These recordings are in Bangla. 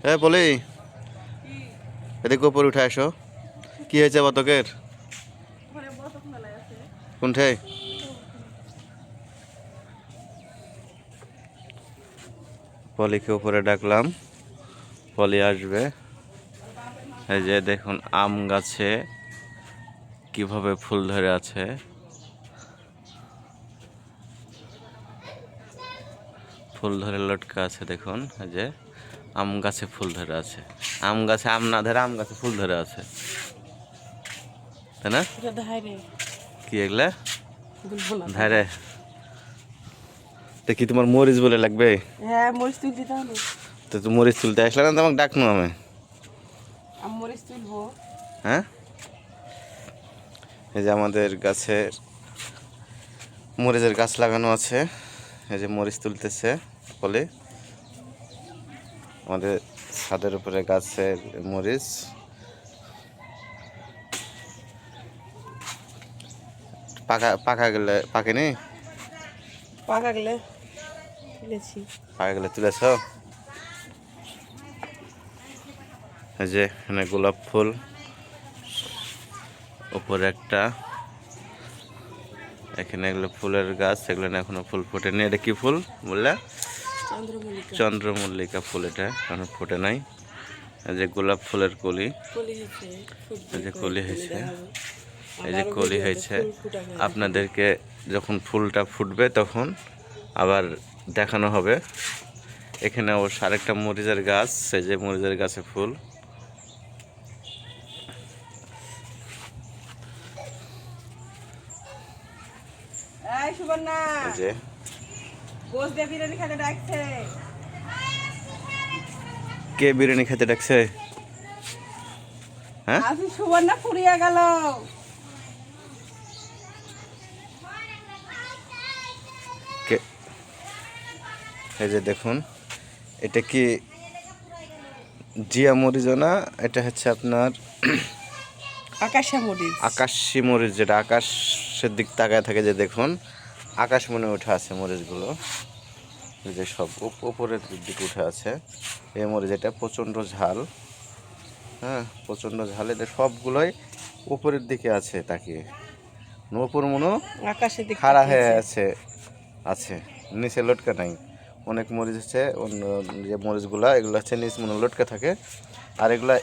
হ্যাঁ বলি, এদিকে উপরে উঠে আসো। কি হয়েছে বতকের? কোনঠে? পলিকে উপরে ডাকলাম, পলি আসবে। এই যে দেখুন আম গাছে কিভাবে ফুল ধরে আছে। ফুল ধরে লটকা আছে দেখুন। এই যে আম গাছে ফুল ধরে আছে। আম গাছে আম না ধরে আম গাছে ফুল ধরে আছে, তাই না? কি এগুলা ধারে? তো কি তোমার মরিচ বলে লাগবে? হ্যাঁ, মরিচ তুলতে তাহলে। তো তুমি মরিচ তুলতে আসলে না, তোমাকে ডাকনো আমি। মরিচ তুলবো। হ্যাঁ, এই যে আমাদের গাছের মরিচের গাছ লাগানো আছে। এই যে মরিচ তুলতেছে বলে, আমাদের ছাদের উপরে গাছের মরিচ। পাকা পাকা গেলে পাকেনি? পাকা গেলে তুলেছি। পাকা গেলে তুলেছ? এই যে এখানে গোলাপ ফুল, উপরে একটা, এখানে এগুলো ফুলের গাছ, এগুলো এখনো ফুল ফোটেনি। এটা কি ফুল বললে? চন্দ্রমল্লিকা ফুল। এটা এখনো ফোটে নাই। এই যে গোলাপ ফুলের কলি, এই যে কলি হয়েছে, এই যে কলি হয়েছে। আপনাদেরকে যখন ফুলটা ফুটবে তখন আবার দেখানো হবে। এখানে অবশ্য আরেকটা মরিচের গাছ, এই যে মরিচের গাছে ফুল। যে কে বিরিয়ানি খেতে ডাকছে? হ্যাঁ, সুবর্ণা ফুরিয়ে গেল। এই যে দেখুন, এটা কি জিয়া মরিচ না? এটা হচ্ছে আপনার আকাশী মরিচ। আকাশী মরিচ, যেটা আকাশের দিক তাকায় থাকে। যে দেখুন আকাশ মনে উঠে আছে মরিচগুলো, যে সব উপরের দিকে উঠে আছে। এই মরিচ এটা প্রচণ্ড ঝাল। হ্যাঁ, প্রচণ্ড ঝাল। এটা সবগুলোই উপরের দিকে আছে তাকিয়ে, উপর মনে আকাশের দিকে খাড়া হয়ে আছে, নিচে লটকা নাই। অনেক মরিচ হচ্ছে অন্য যে মরিচগুলা, এগুলো হচ্ছে নিচ মনে লটকা থাকে, আর এগুলা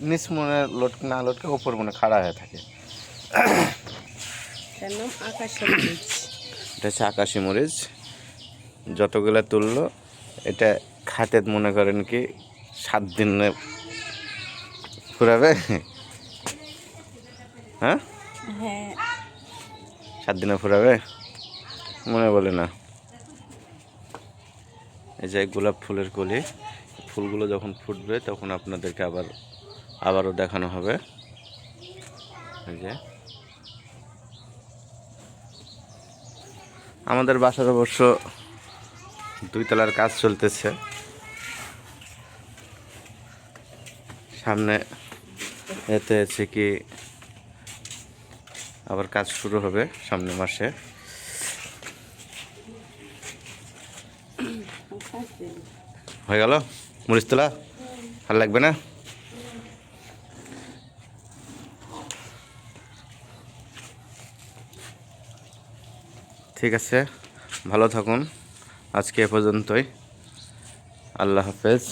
নিচ মনে না লটকা, উপর মনে খাড়া হয়ে থাকে। এটা হচ্ছে আকাশি মরিচ। যতগুলা তুললো এটা খাতে মনে করেন কি 7 দিনে ফুরাবে। হ্যাঁ, 7 দিনে ফুরাবে মনে বলে না। এই যে গোলাপ ফুলের কলি, ফুলগুলো যখন ফুটবে তখন আপনাদেরকে আবারও দেখানো হবে। এই যে আমাদের বাসার অবশ্য 2 তলার কাজ চলতেছে, সামনে এতে আছে কি আবার কাজ শুরু হবে সামনের মাসে। হয়ে গেল মরিচ তোলা, আর লাগবে না? ঠিক আছে, ভালো থাকুন। আজকে এ পর্যন্তই। আল্লাহ হাফেজ।